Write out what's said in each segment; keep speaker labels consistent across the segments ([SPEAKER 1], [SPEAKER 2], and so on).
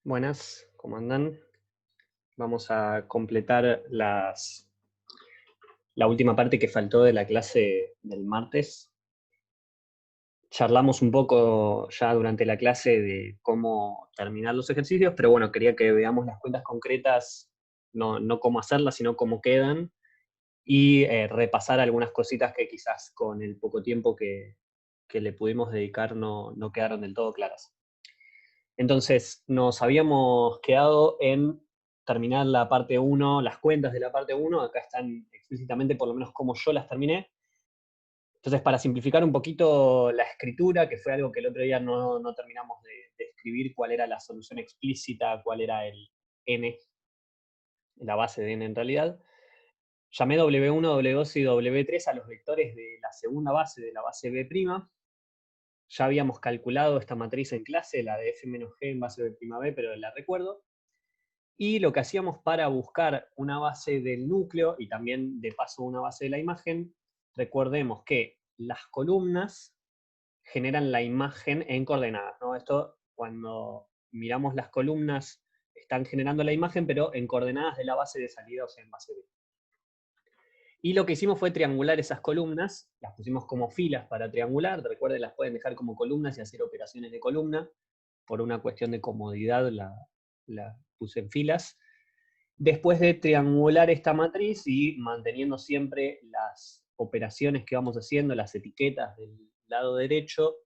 [SPEAKER 1] Buenas, ¿cómo andan? Vamos a completar la última parte que faltó de la clase del martes. Charlamos un poco ya durante la clase de cómo terminar los ejercicios, pero bueno, quería que veamos las cuentas concretas, no cómo hacerlas, sino cómo quedan, y repasar algunas cositas que quizás con el poco tiempo que le pudimos dedicar no quedaron del todo claras. Entonces, nos habíamos quedado en terminar la parte uno, las cuentas de la parte uno. Acá están explícitamente, por lo menos, como yo las terminé. Entonces, para simplificar un poquito la escritura, que fue algo que el otro día no terminamos de escribir, cuál era la solución explícita, cuál era el n, la base de n en realidad, llamé W1, W2 y W3 a los vectores de la segunda base, de la base B'. Ya habíamos calculado esta matriz en clase, la de f menos g en base B', pero la recuerdo. Y lo que hacíamos para buscar una base del núcleo y también de paso una base de la imagen, recordemos que las columnas generan la imagen en coordenadas, ¿no? Esto, cuando miramos las columnas, están generando la imagen, pero en coordenadas de la base de salida, o sea, en base B. Y lo que hicimos fue triangular esas columnas, las pusimos como filas para triangular. Recuerden, las pueden dejar como columnas y hacer operaciones de columna. Por una cuestión de comodidad la puse en filas. Después de triangular esta matriz y manteniendo siempre las operaciones que vamos haciendo, las etiquetas del lado derecho,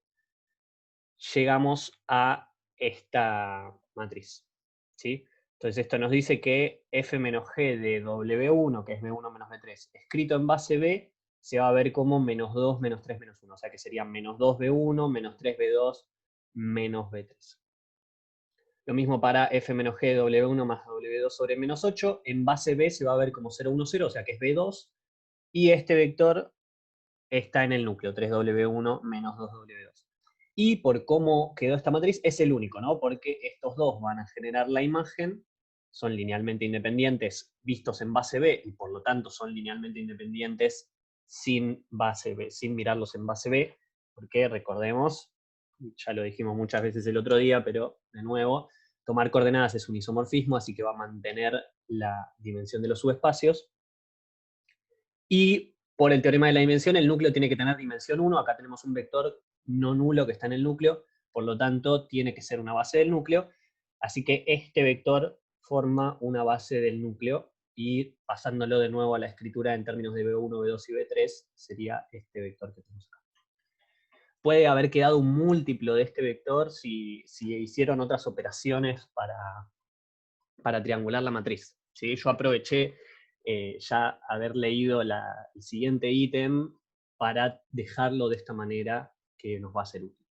[SPEAKER 1] llegamos a esta matriz, ¿sí? Entonces esto nos dice que f menos g de W1, que es B1 menos B3, escrito en base B, se va a ver como menos 2, menos 3, menos 1. O sea que sería menos 2B1, menos 3B2, menos B3. Lo mismo para f menos g de W1 más W2 sobre menos 8. En base B se va a ver como 0, 1, 0, o sea que es B2. Y este vector está en el núcleo, 3W1 menos 2W2. Y por cómo quedó esta matriz, es el único, ¿no? Porque estos dos van a generar la imagen, son linealmente independientes vistos en base B, y por lo tanto son linealmente independientes sin base B, sin mirarlos en base B, porque recordemos, ya lo dijimos muchas veces el otro día, pero de nuevo, tomar coordenadas es un isomorfismo, así que va a mantener la dimensión de los subespacios. Y por el teorema de la dimensión, el núcleo tiene que tener dimensión 1. Acá tenemos un vector no nulo que está en el núcleo, por lo tanto tiene que ser una base del núcleo. Así que este vector forma una base del núcleo, y pasándolo de nuevo a la escritura en términos de B1, B2 y B3, sería este vector que tenemos acá. Puede haber quedado un múltiplo de este vector si hicieron otras operaciones para triangular la matriz, ¿sí? Yo aproveché ya haber leído el siguiente ítem para dejarlo de esta manera, que nos va a ser útil.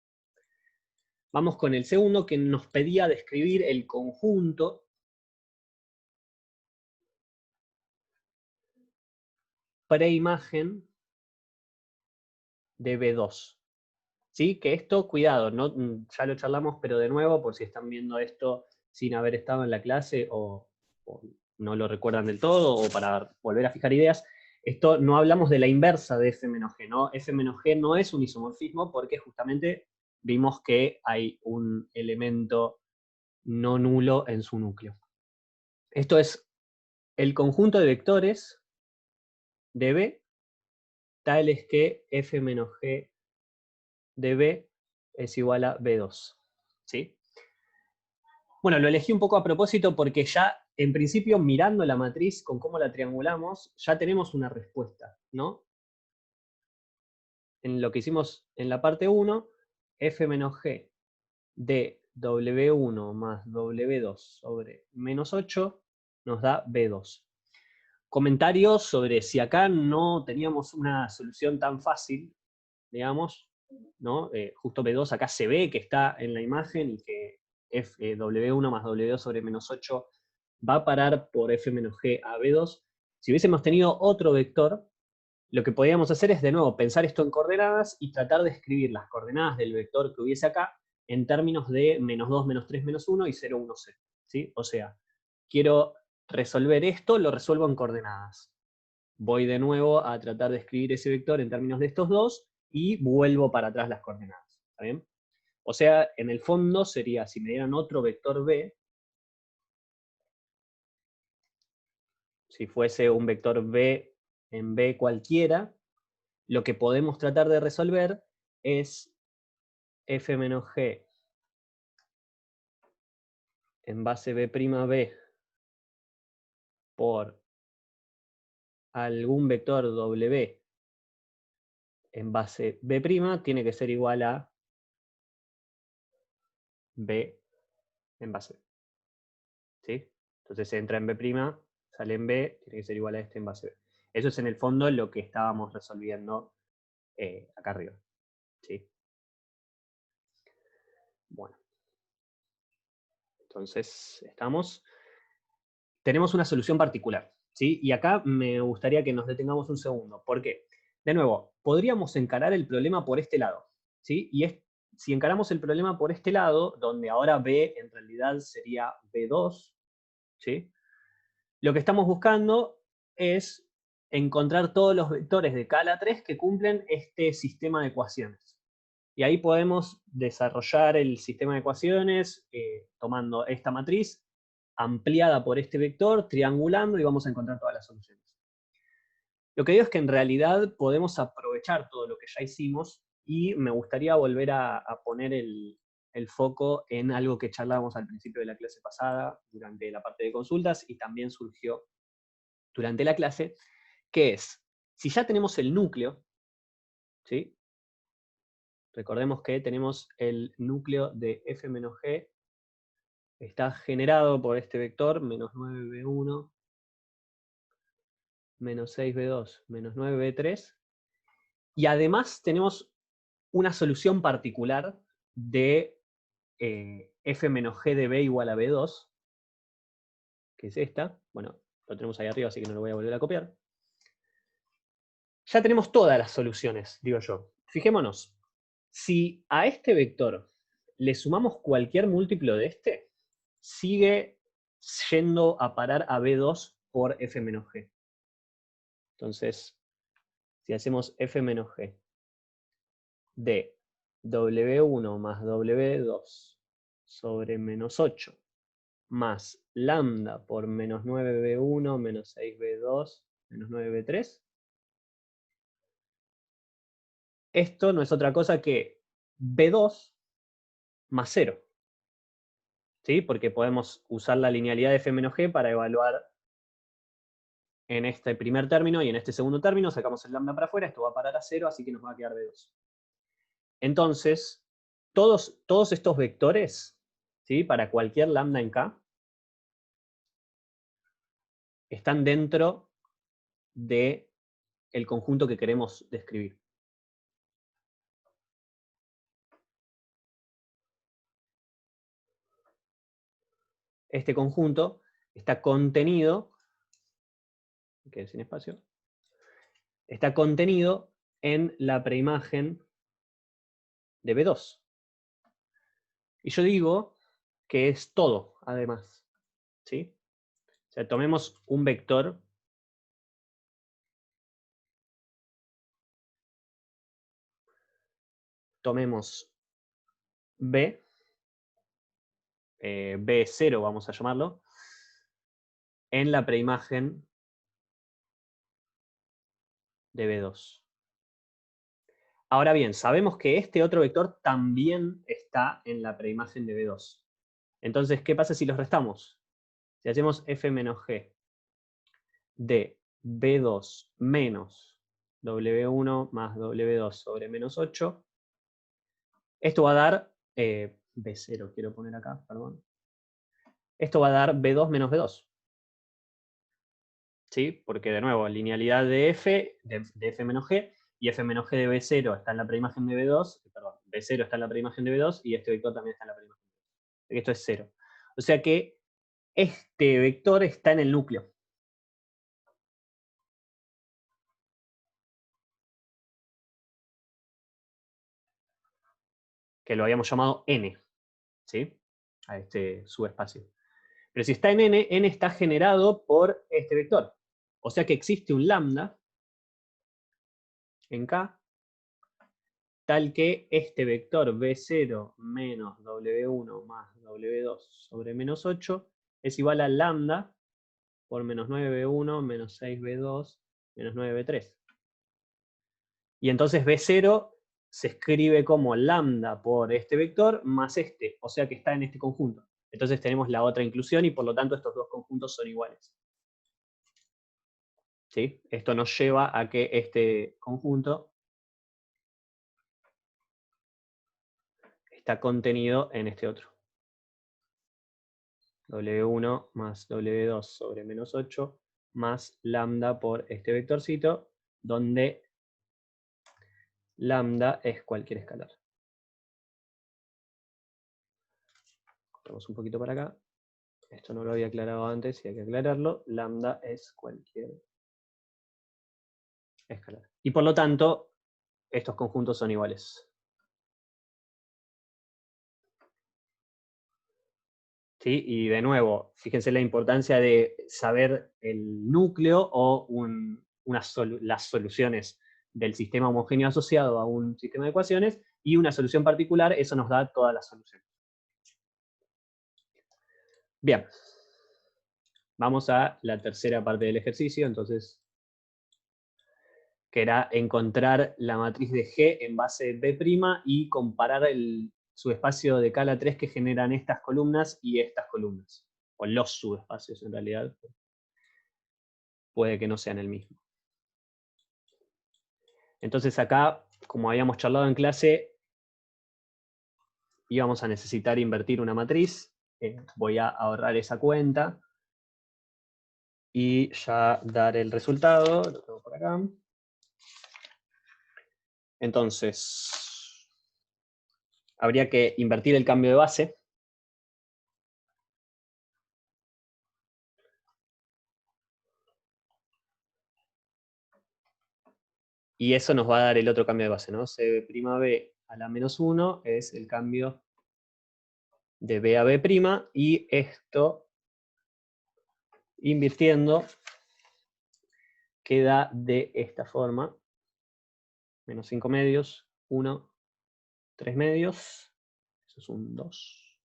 [SPEAKER 1] Vamos con el segundo, que nos pedía describir el conjunto preimagen de B2. ¿Sí? Que esto, cuidado, no, ya lo charlamos, pero de nuevo, por si están viendo esto sin haber estado en la clase o no lo recuerdan del todo, o para volver a fijar ideas, esto no hablamos de la inversa de f menos g, ¿no? F menos g no es un isomorfismo porque justamente vimos que hay un elemento no nulo en su núcleo. Esto es el conjunto de vectores de B tales que f menos g de B es igual a B2. ¿Sí? Bueno, lo elegí un poco a propósito porque ya, en principio, mirando la matriz con cómo la triangulamos, ya tenemos una respuesta, ¿no? En lo que hicimos en la parte 1, f menos g de W1 más W2 sobre menos 8 nos da B2. Comentarios sobre si acá no teníamos una solución tan fácil, digamos, ¿no? Justo B2 acá se ve que está en la imagen y que W1 más W2 sobre menos 8 va a parar por f menos g a B2. Si hubiésemos tenido otro vector, lo que podríamos hacer es, de nuevo, pensar esto en coordenadas y tratar de escribir las coordenadas del vector que hubiese acá en términos de menos 2, menos 3, menos 1 y 0, 1, 0. ¿Sí? O sea, quiero resolver esto, lo resuelvo en coordenadas. Voy de nuevo a tratar de escribir ese vector en términos de estos dos y vuelvo para atrás las coordenadas. ¿Está bien? O sea, en el fondo sería, si me dieran otro vector B, si fuese un vector B en B cualquiera, lo que podemos tratar de resolver es f menos g en base B'B por algún vector W en base B' tiene que ser igual a B en base B. ¿Sí? Entonces entra en B', sale en B, tiene que ser igual a este en base B. Eso es en el fondo lo que estábamos resolviendo acá arriba. ¿Sí? Bueno. Entonces, tenemos una solución particular. ¿Sí? Y acá me gustaría que nos detengamos un segundo. ¿Por qué? De nuevo, podríamos encarar el problema por este lado. ¿Sí? Si encaramos el problema por este lado, donde ahora B en realidad sería B2, ¿sí? Lo que estamos buscando es encontrar todos los vectores de K a la 3 que cumplen este sistema de ecuaciones. Y ahí podemos desarrollar el sistema de ecuaciones tomando esta matriz ampliada por este vector, triangulando, y vamos a encontrar todas las soluciones. Lo que digo es que en realidad podemos aprovechar todo lo que ya hicimos y me gustaría volver a poner el foco en algo que charlábamos al principio de la clase pasada, durante la parte de consultas, y también surgió durante la clase, que es, si ya tenemos el núcleo, ¿sí? Recordemos que tenemos el núcleo de f menos g, está generado por este vector, menos 9b1, menos 6b2, menos 9b3, y además tenemos una solución particular de f menos g de b igual a b2, que es esta. Bueno, lo tenemos ahí arriba, así que no lo voy a volver a copiar. Ya tenemos todas las soluciones, digo yo. Fijémonos, si a este vector le sumamos cualquier múltiplo de este, sigue yendo a parar a b2 por f menos g. Entonces, si hacemos f menos g de w1 más w2 sobre menos 8 más lambda por menos 9b1 menos 6b2 menos 9b3, esto no es otra cosa que b2 más 0. ¿Sí? Porque podemos usar la linealidad de f menos g para evaluar en este primer término y en este segundo término, sacamos el lambda para afuera, esto va a parar a 0, así que nos va a quedar b2. Entonces, todos estos vectores, ¿sí? Para cualquier lambda en K, están dentro del conjunto que queremos describir. Este conjunto está contenido, que sin espacio, está contenido en la preimagen de B2. Y yo digo que es todo, además. ¿Sí? O sea, tomemos un vector tomemos B, B0 vamos a llamarlo, en la preimagen de B2. Ahora bien, sabemos que este otro vector también está en la preimagen de B2. Entonces, ¿qué pasa si los restamos? Si hacemos f menos g de B2 menos W1 más W2 sobre menos 8, esto va a dar, B0 quiero poner acá, perdón. Esto va a dar B2 menos B2. ¿Sí? Porque de nuevo, linealidad de f, de f menos g, y f menos g de B0 está en la preimagen de B2, perdón, B0 está en la preimagen de B2, y este vector también está en la preimagen de B2. Esto es 0. O sea que este vector está en el núcleo. Que lo habíamos llamado n, ¿sí? A este subespacio. Pero si está en n, n está generado por este vector. O sea que existe un lambda en K, tal que este vector B0 menos W1 más W2 sobre menos 8 es igual a lambda por menos 9B1, menos 6B2, menos 9B3. Y entonces B0 se escribe como lambda por este vector más este, o sea que está en este conjunto. Entonces tenemos la otra inclusión y por lo tanto estos dos conjuntos son iguales. ¿Sí? Esto nos lleva a que este conjunto está contenido en este otro. W1 más W2 sobre menos 8 más lambda por este vectorcito, donde lambda es cualquier escalar. Cortamos un poquito para acá. Esto no lo había aclarado antes y hay que aclararlo. Lambda es cualquier escalar. Y por lo tanto, estos conjuntos son iguales. ¿Sí? Y de nuevo, fíjense la importancia de saber el núcleo o las soluciones del sistema homogéneo asociado a un sistema de ecuaciones y una solución particular, eso nos da todas las soluciones. Bien. Vamos a la tercera parte del ejercicio, entonces, que era encontrar la matriz de G en base B' y comparar el subespacio de Cala 3 que generan estas columnas y estas columnas. O los subespacios, en realidad. Puede que no sean el mismo. Entonces acá, como habíamos charlado en clase, íbamos a necesitar invertir una matriz. Voy a ahorrar esa cuenta. Y ya dar el resultado. Lo tengo por acá. Entonces, habría que invertir el cambio de base. Y eso nos va a dar el otro cambio de base, ¿no? Cb' a la menos 1 es el cambio de B a B', y esto, invirtiendo, queda de esta forma. Menos 5 medios, 1, 3 medios, eso es un 2.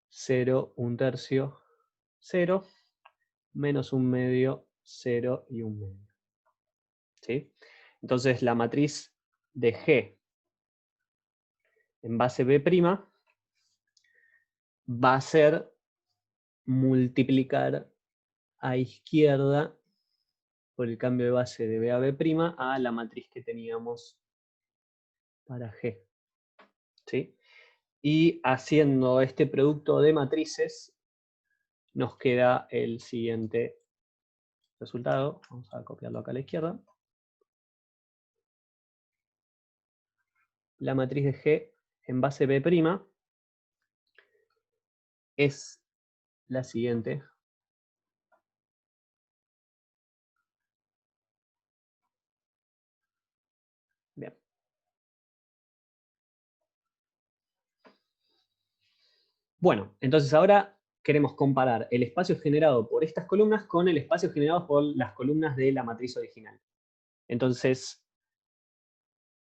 [SPEAKER 1] 0, 1 tercio, 0, menos 1 medio, 0 y 1 medio. ¿Sí? Entonces la matriz de G en base B' va a ser multiplicar a izquierda por el cambio de base de B a B' a la matriz que teníamos para G. ¿Sí? Y haciendo este producto de matrices, nos queda el siguiente resultado. Vamos a copiarlo acá a la izquierda. La matriz de G en base B' es la siguiente. Bien. Bueno, entonces ahora queremos comparar el espacio generado por estas columnas con el espacio generado por las columnas de la matriz original. Entonces,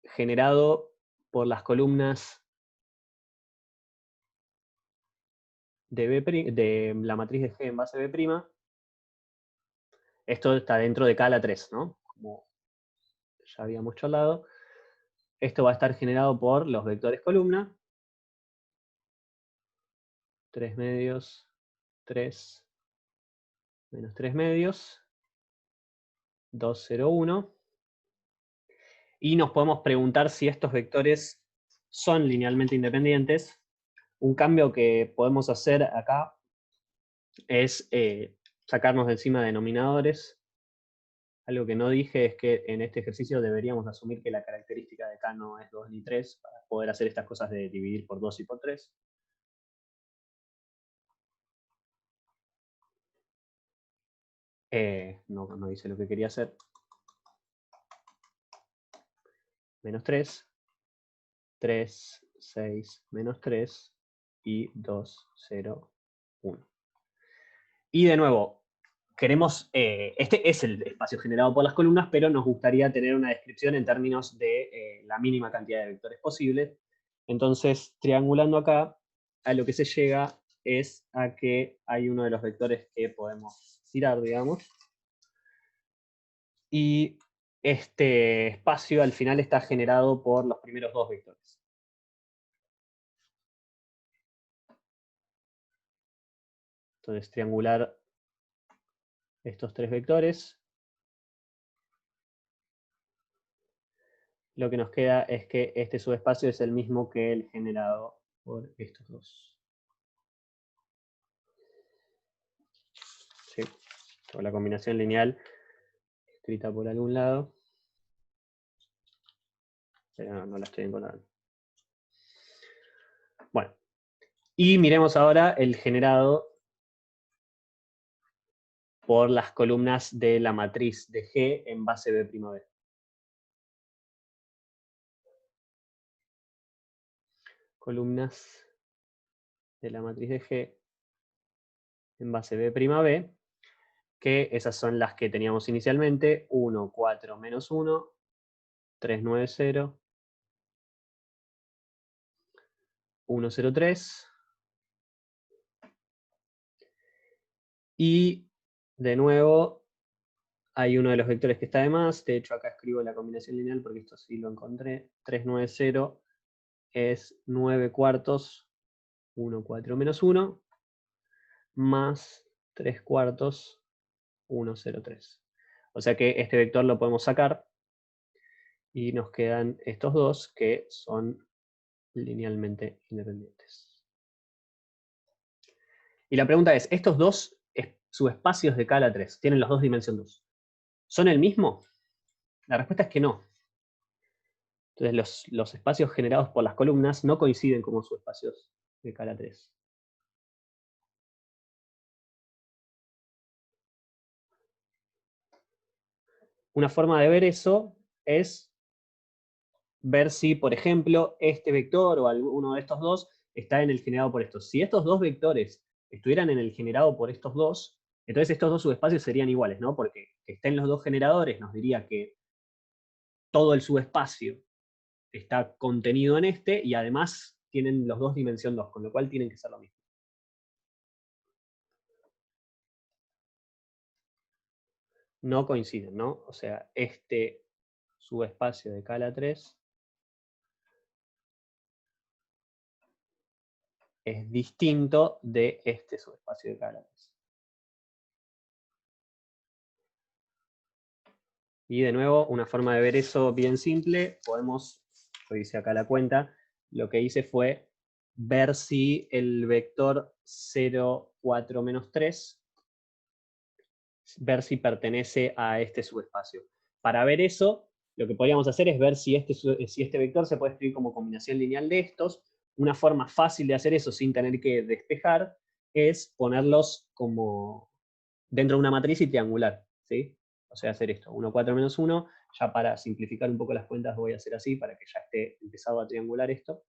[SPEAKER 1] generado por las columnas de la matriz de G en base B', esto está dentro de Cala 3, ¿no? Como ya habíamos charlado. Esto va a estar generado por los vectores columna. 3 medios, 3, menos 3 medios, 2, 0, 1. Y nos podemos preguntar si estos vectores son linealmente independientes. Un cambio que podemos hacer acá es sacarnos de encima denominadores. Algo que no dije es que en este ejercicio deberíamos asumir que la característica de K no es 2 ni 3 para poder hacer estas cosas de dividir por 2 y por 3. No hice lo que quería hacer. Menos 3, 3, 6, menos 3 y 2, 0, 1. Y de nuevo, queremos, este es el espacio generado por las columnas, pero nos gustaría tener una descripción en términos de la mínima cantidad de vectores posibles. Entonces, triangulando acá, a lo que se llega es a que hay uno de los vectores que podemos tirar, digamos. Y este espacio al final está generado por los primeros dos vectores. Entonces, triangular estos tres vectores. Lo que nos queda es que este subespacio es el mismo que el generado por estos dos. ¿Sí? O la combinación lineal escrita por algún lado. Pero no la estoy encontrando. Bueno. Y miremos ahora el generado por las columnas de la matriz de G en base B'B. Columnas de la matriz de G en base B'B, que esas son las que teníamos inicialmente, 1, 4, menos 1, 3, 9, 0, 1, 0, 3. Y de nuevo hay uno de los vectores que está de más. De hecho, acá escribo la combinación lineal porque esto sí lo encontré. 3, 9, 0 es 9 cuartos, 1, 4, menos 1, más 3 cuartos, 1, 0, 3. O sea que este vector lo podemos sacar y nos quedan estos dos que son linealmente independientes. Y la pregunta es, ¿estos dos subespacios de K a la 3 tienen los dos dimensión 2? ¿Son el mismo? La respuesta es que no. Entonces los espacios generados por las columnas no coinciden como subespacios de K a la 3. Una forma de ver eso es ver si, por ejemplo, este vector o alguno de estos dos está en el generado por estos. Si estos dos vectores estuvieran en el generado por estos dos, entonces estos dos subespacios serían iguales, ¿no? Porque que estén los dos generadores nos diría que todo el subespacio está contenido en este y además tienen los dos dimensión 2, con lo cual tienen que ser lo mismo. No coinciden, ¿no? O sea, este subespacio de K a la 3 es distinto de este subespacio de K a la 3. Y de nuevo, una forma de ver eso bien simple, podemos, yo hice acá la cuenta, lo que hice fue ver si el vector 0, 4, menos 3, ver si pertenece a este subespacio. Para ver eso, lo que podríamos hacer es ver si este vector se puede escribir como combinación lineal de estos. Una forma fácil de hacer eso sin tener que despejar es ponerlos como dentro de una matriz y triangular, ¿sí? O sea, hacer esto, 1, 4, menos 1, ya para simplificar un poco las cuentas voy a hacer así para que ya esté empezado a triangular esto.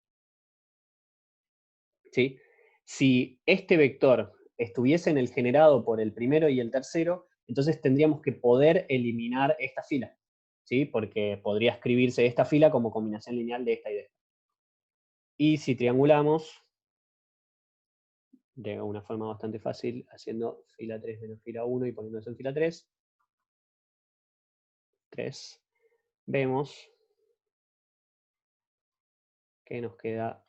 [SPEAKER 1] ¿Sí? Si este vector estuviese en el generado por el primero y el tercero, entonces tendríamos que poder eliminar esta fila, ¿sí? Porque podría escribirse esta fila como combinación lineal de esta y de esta. Y si triangulamos, de una forma bastante fácil, haciendo fila 3 menos fila 1 y poniendo eso en fila 3, vemos que nos queda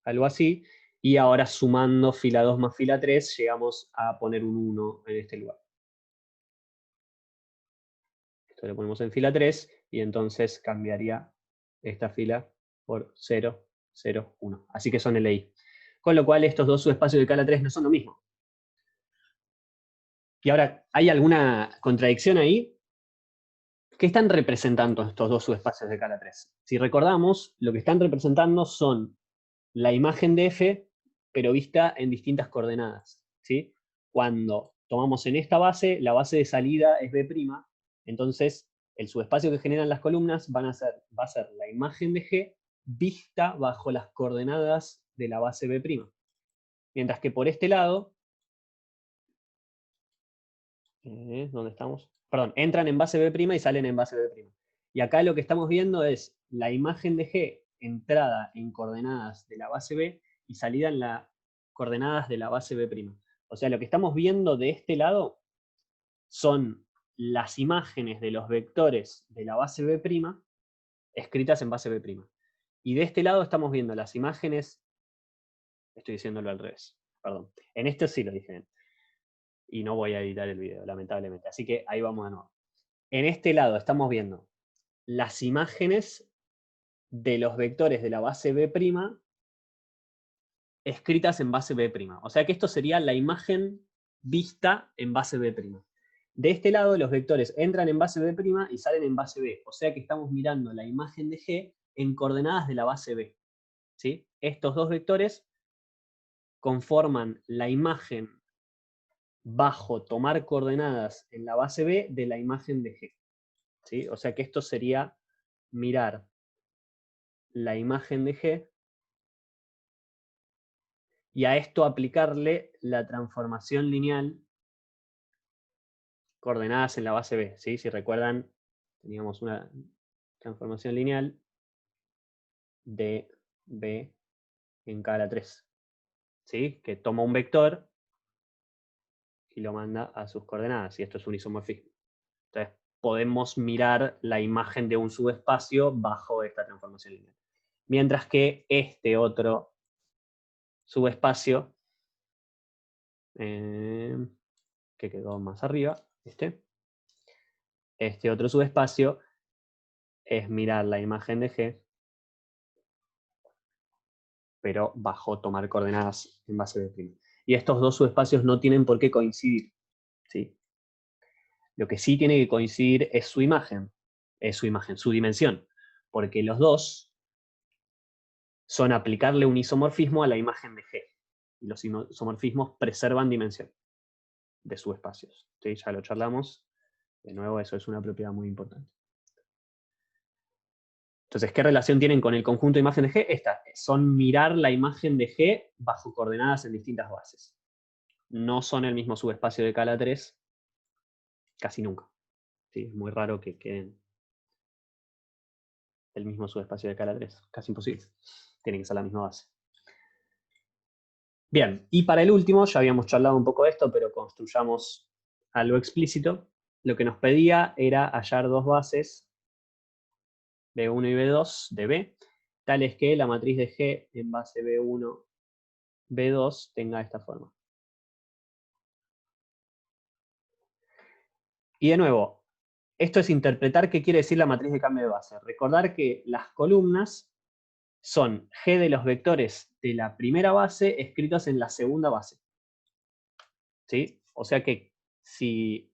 [SPEAKER 1] algo así, y ahora sumando fila 2 más fila 3, llegamos a poner un 1 en este lugar. Esto lo ponemos en fila 3, y entonces cambiaría esta fila por 0, 0, 1. Así que son LI. Con lo cual estos dos subespacios de K a la 3 no son lo mismo. Y ahora, ¿hay alguna contradicción ahí? ¿Qué están representando estos dos subespacios de K a la 3? Si recordamos, lo que están representando son la imagen de F, pero vista en distintas coordenadas, ¿sí? Cuando tomamos en esta base, la base de salida es B', entonces el subespacio que generan las columnas va a ser la imagen de G vista bajo las coordenadas de la base B'. Mientras que por este lado, ¿dónde estamos? Perdón, entran en base B' y salen en base B'. Y acá lo que estamos viendo es la imagen de G entrada en coordenadas de la base B y salida en la coordenadas de la base B'. O sea, lo que estamos viendo de este lado son las imágenes de los vectores de la base B' escritas en base B'. Y de este lado estamos viendo las imágenes, estoy diciéndolo al revés, perdón. En este sí lo dije bien. Y no voy a editar el video, lamentablemente. Así que ahí vamos de nuevo. En este lado estamos viendo las imágenes de los vectores de la base B' escritas en base B'. O sea que esto sería la imagen vista en base B'. De este lado los vectores entran en base B' y salen en base B. O sea que estamos mirando la imagen de G en coordenadas de la base B. ¿Sí? Estos dos vectores conforman la imagen bajo tomar coordenadas en la base B de la imagen de G. ¿Sí? O sea que esto sería mirar la imagen de G y a esto aplicarle la transformación lineal coordenadas en la base B. ¿Sí? Si recuerdan, teníamos una transformación lineal de B en K a la 3. ¿Sí? Que toma un vector y lo manda a sus coordenadas. Y esto es un isomorfismo. Entonces, podemos mirar la imagen de un subespacio bajo esta transformación lineal. Mientras que este otro subespacio, que quedó más arriba, este otro subespacio es mirar la imagen de G, pero bajo tomar coordenadas en base B'. Y estos dos subespacios no tienen por qué coincidir. ¿Sí? Lo que sí tiene que coincidir es su imagen, su dimensión, porque los dos son aplicarle un isomorfismo a la imagen de G. Y los isomorfismos preservan dimensión de subespacios. ¿Sí? Ya lo charlamos. De nuevo, eso es una propiedad muy importante. Entonces, ¿qué relación tienen con el conjunto de imagen de G? Esta, son mirar la imagen de G bajo coordenadas en distintas bases. No son el mismo subespacio de K a la 3, casi nunca. ¿Sí? Es muy raro que queden el mismo subespacio de K a la 3, casi imposible. Tienen que ser la misma base. Bien, y para el último, ya habíamos charlado un poco de esto, pero construyamos algo explícito. Lo que nos pedía era hallar dos bases, B1 y B2 de B, tales que la matriz de G en base B1, B2 tenga esta forma. Y de nuevo, esto es interpretar qué quiere decir la matriz de cambio de base. Recordar que las columnas son G de los vectores de la primera base escritos en la segunda base. ¿Sí? O sea que si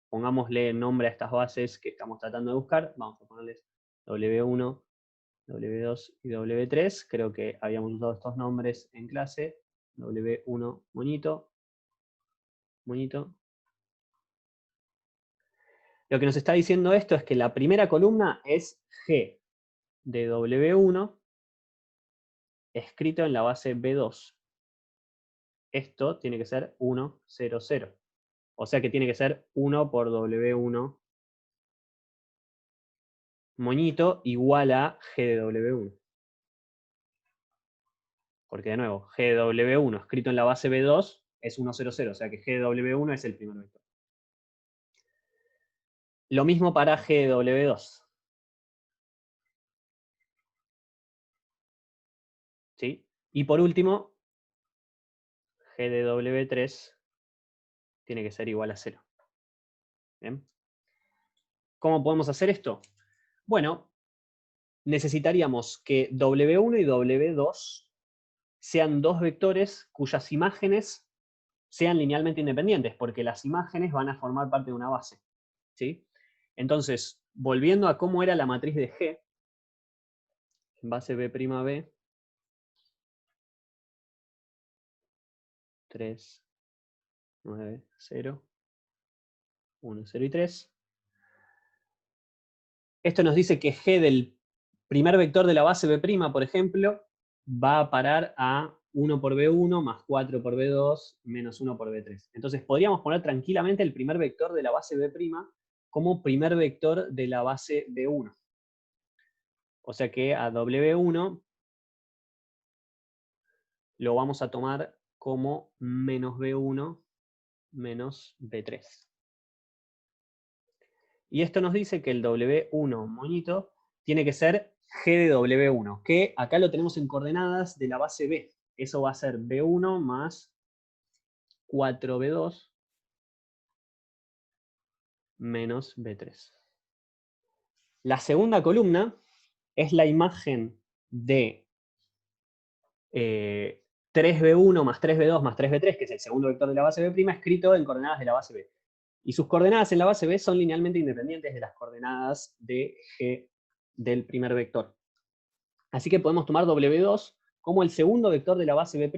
[SPEAKER 1] pongámosle nombre a estas bases que estamos tratando de buscar, vamos a ponerles W1, W2 y W3. Creo que habíamos usado estos nombres en clase. W1, moñito, moñito. Lo que nos está diciendo esto es que la primera columna es G de W1 escrito en la base B2. Esto tiene que ser 1, 0, 0. O sea que tiene que ser 1 por W1 moñito igual a G de W1. Porque de nuevo, G de W1 escrito en la base B2 es 1, 0, 0. O sea que G de W1 es el primer vector. Lo mismo para G de W2. ¿Sí? Y por último, G de W3 tiene que ser igual a 0. ¿Bien? ¿Cómo podemos hacer esto? Bueno, necesitaríamos que W1 y W2 sean dos vectores cuyas imágenes sean linealmente independientes, porque las imágenes van a formar parte de una base. ¿Sí? Entonces, volviendo a cómo era la matriz de G, en base B', 3, 9, 0, 1, 0 y 3. Esto nos dice que G del primer vector de la base B', por ejemplo, va a parar a 1 por B1 más 4 por B2 menos 1 por B3. Entonces podríamos poner tranquilamente el primer vector de la base B' como primer vector de la base B1. O sea que a W1 lo vamos a tomar como menos B1 menos B3. Y esto nos dice que el W1 moñito tiene que ser G de W1, que acá lo tenemos en coordenadas de la base B. Eso va a ser B1 más 4B2 menos B3. La segunda columna es la imagen de 3B1 más 3B2 más 3B3, que es el segundo vector de la base B', escrito en coordenadas de la base B. Y sus coordenadas en la base B son linealmente independientes de las coordenadas de G del primer vector. Así que podemos tomar W2 como el segundo vector de la base B',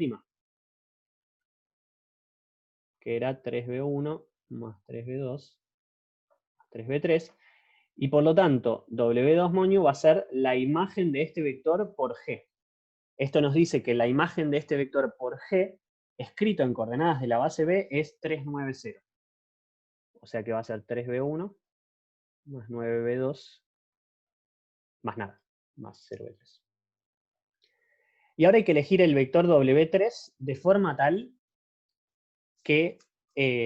[SPEAKER 1] que era 3B1 más 3B2 más 3B3. Y por lo tanto, W2 moño va a ser la imagen de este vector por G. Esto nos dice que la imagen de este vector por G, escrito en coordenadas de la base B, es 390. O sea que va a ser 3B1 más 9B2 más nada, más 0B3. Y ahora hay que elegir el vector W3 de forma tal que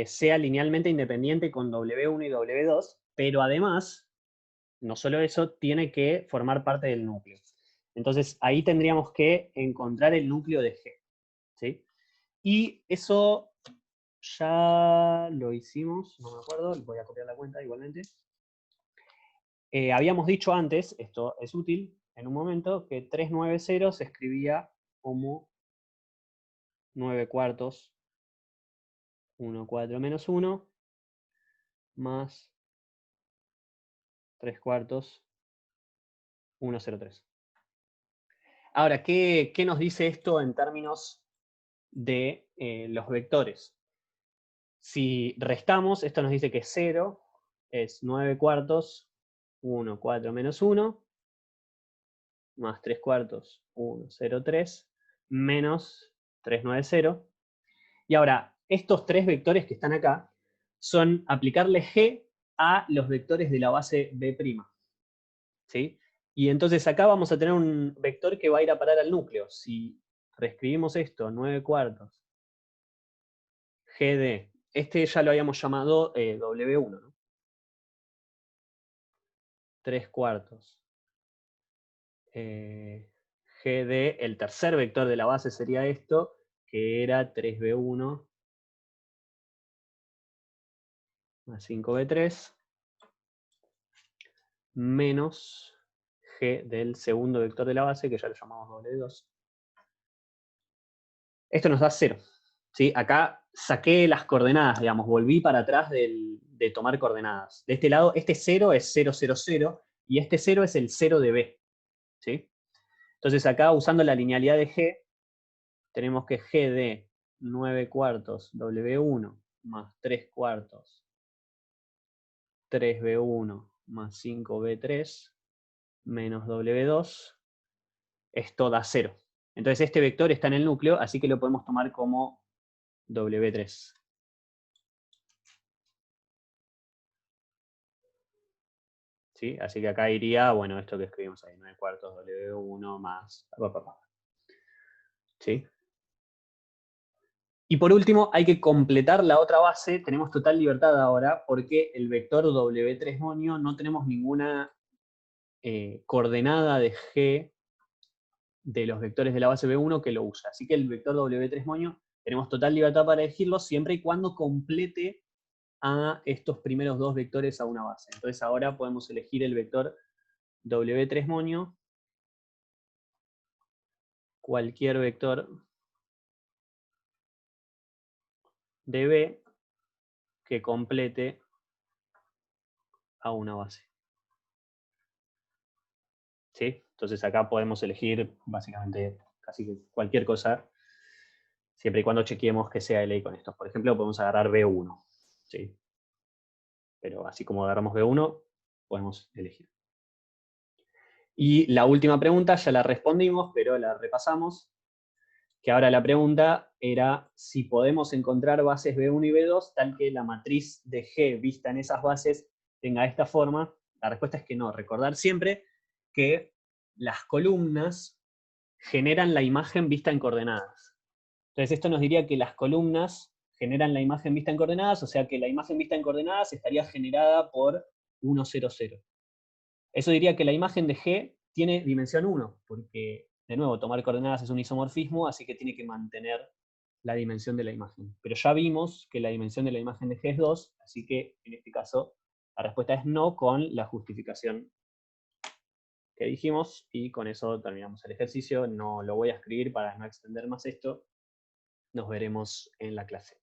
[SPEAKER 1] sea linealmente independiente con W1 y W2, pero además, no solo eso, tiene que formar parte del núcleo. Entonces ahí tendríamos que encontrar el núcleo de G. ¿Sí? Y eso ya lo hicimos, no me acuerdo, voy a copiar la cuenta igualmente. Habíamos dicho antes, esto es útil, en un momento, que 390 se escribía como 9 cuartos, 1 4 menos 1, más 3 cuartos, 1 0 3. Ahora, ¿qué nos dice esto en términos de los vectores? Si restamos, esto nos dice que 0 es 9 cuartos, 1 4 menos 1, más 3 cuartos, 1 0 3, menos 3 9 0. Y ahora, estos tres vectores que están acá son aplicarle G a los vectores de la base B'. ¿Sí? Y entonces acá vamos a tener un vector que va a ir a parar al núcleo. Si reescribimos esto, 9 cuartos, GD, este ya lo habíamos llamado W1, ¿no? 3 cuartos. GD, el tercer vector de la base sería esto, que era 3B1 más 5B3 menos G del segundo vector de la base, que ya lo llamamos W2. Esto nos da 0. ¿Sí? Acá saqué las coordenadas, digamos, volví para atrás de tomar coordenadas. De este lado, este 0 es 0, 0, 0, y este 0 es el 0 de B. ¿Sí? Entonces acá, usando la linealidad de G, tenemos que G de 9 cuartos W1 más 3 cuartos 3B1 más 5B3 menos W2 es toda 0. Entonces este vector está en el núcleo, así que lo podemos tomar como W3. ¿Sí? Así que acá iría, bueno, esto que escribimos ahí, 9 cuartos W1 más... ¿Sí? Y por último, hay que completar la otra base. Tenemos total libertad ahora, porque el vector W3 monio no tenemos ninguna coordenada de G de los vectores de la base B1 que lo usa. Así que el vector W3 moño tenemos total libertad para elegirlo siempre y cuando complete a estos primeros dos vectores a una base. Entonces ahora podemos elegir el vector W3 moño, cualquier vector de B que complete a una base. ¿Sí? Entonces acá podemos elegir básicamente casi cualquier cosa, siempre y cuando chequeemos que sea LA con estos. Por ejemplo, podemos agarrar B1. ¿Sí? Pero así como agarramos B1, podemos elegir. Y la última pregunta ya la respondimos, pero la repasamos. Que ahora la pregunta era si podemos encontrar bases B1 y B2 tal que la matriz de G vista en esas bases tenga esta forma. La respuesta es que no. Recordar siempre que las columnas generan la imagen vista en coordenadas. Entonces esto nos diría que las columnas generan la imagen vista en coordenadas, o sea que la imagen vista en coordenadas estaría generada por 1, 0, 0. Eso diría que la imagen de G tiene dimensión 1, porque, de nuevo, tomar coordenadas es un isomorfismo, así que tiene que mantener la dimensión de la imagen. Pero ya vimos que la dimensión de la imagen de G es 2, así que en este caso la respuesta es no con la justificación que dijimos, y con eso terminamos el ejercicio. No lo voy a escribir para no extender más esto. Nos veremos en la clase.